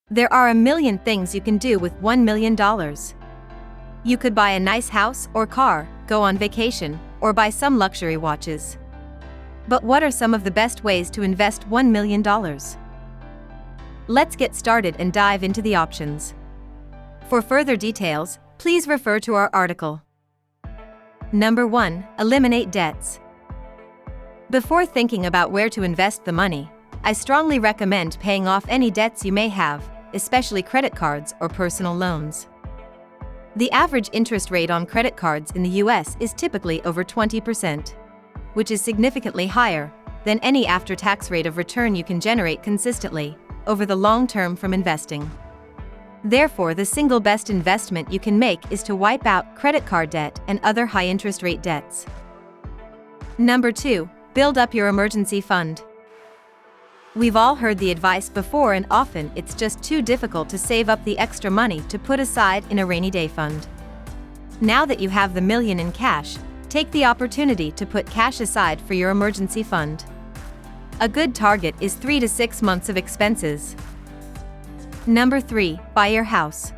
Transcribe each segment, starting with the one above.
There are a million things you can do with $1 million. You could buy a nice house or car, go on vacation, or buy some luxury watches. But what are some of the best ways to invest $1 million? Let's get started and dive into the options. For further details, please refer to our article. Number 1. Eliminate debts. Before thinking about where to invest the money, I strongly recommend paying off any debts you may have, especially credit cards or personal loans. The average interest rate on credit cards in the US is typically over 20%, which is significantly higher than any after-tax rate of return you can generate consistently over the long term from investing. Therefore, the single best investment you can make is to wipe out credit card debt and other high interest rate debts. Number 2. Build up your emergency fund. We've all heard the advice before, and often it's just too difficult to save up the extra money to put aside in a rainy day fund. Now that you have the million in cash, take the opportunity to put cash aside for your emergency fund. A good target is 3 to 6 months of expenses. Number 3. Buy your house.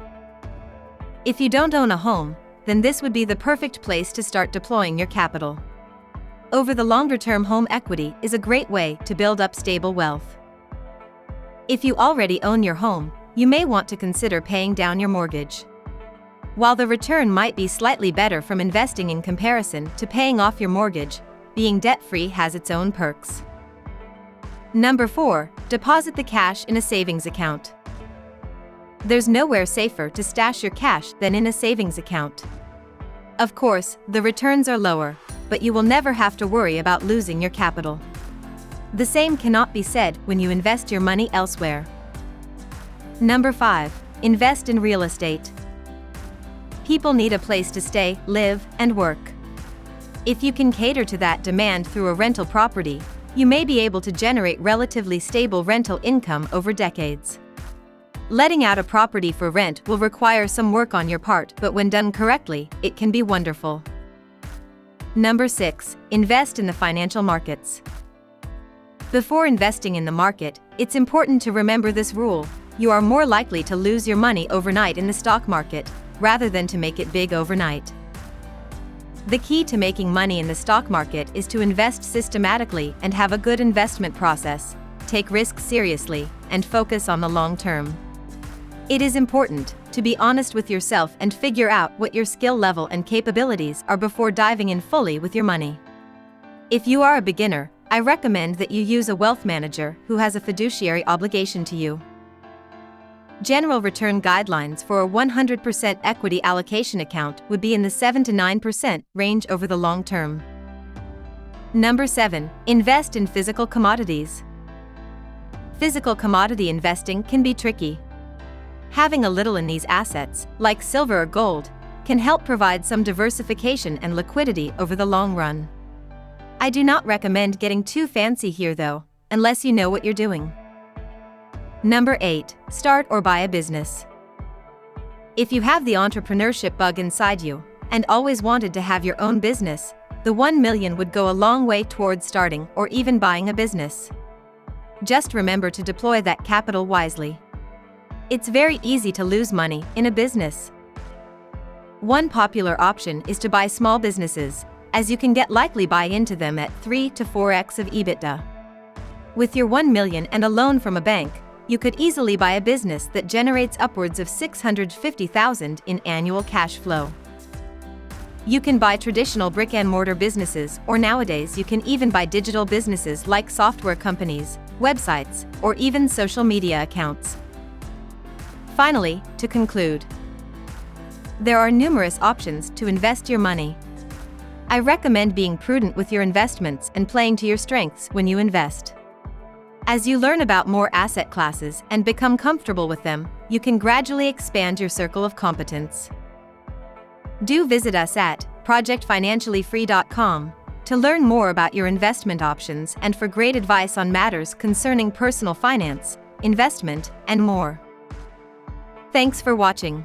If you don't own a home, then this would be the perfect place to start deploying your capital. Over the longer term, home equity is a great way to build up stable wealth. If you already own your home, you may want to consider paying down your mortgage. While the return might be slightly better from investing in comparison to paying off your mortgage, being debt-free has its own perks. Number 4. Deposit the cash in a savings account. There's nowhere safer to stash your cash than in a savings account. Of course, the returns are lower, but you will never have to worry about losing your capital. The same cannot be said when you invest your money elsewhere. Number 5. Invest in real estate. People need a place to stay, live, and work. If you can cater to that demand through a rental property, you may be able to generate relatively stable rental income over decades. Letting out a property for rent will require some work on your part, but when done correctly, it can be wonderful. Number 6. Invest in the financial markets. Before investing in the market, it's important to remember this rule: you are more likely to lose your money overnight in the stock market, rather than to make it big overnight. The key to making money in the stock market is to invest systematically and have a good investment process, take risks seriously, and focus on the long term. It is important to be honest with yourself and figure out what your skill level and capabilities are before diving in fully with your money. If you are a beginner, I recommend that you use a wealth manager who has a fiduciary obligation to you. General return guidelines for a 100% equity allocation account would be in the 7 to 9% range over the long term. Number 7. Invest in physical commodities. Physical commodity investing can be tricky. Having a little in these assets, like silver or gold, can help provide some diversification and liquidity over the long run. I do not recommend getting too fancy here though, unless you know what you're doing. Number 8. Start or buy a business. If you have the entrepreneurship bug inside you, and always wanted to have your own business, the $1 million would go a long way towards starting or even buying a business. Just remember to deploy that capital wisely. It's very easy to lose money in a business. One popular option is to buy small businesses, as you can likely buy into them at 3 to 4x of EBITDA. With your $1 million and a loan from a bank, you could easily buy a business that generates upwards of $650,000 in annual cash flow. You can buy traditional brick-and-mortar businesses, or nowadays you can even buy digital businesses like software companies, websites, or even social media accounts. Finally, to conclude, there are numerous options to invest your money. I recommend being prudent with your investments and playing to your strengths when you invest. As you learn about more asset classes and become comfortable with them, you can gradually expand your circle of competence. Do visit us at projectfinanciallyfree.com to learn more about your investment options and for great advice on matters concerning personal finance, investment, and more. Thanks for watching.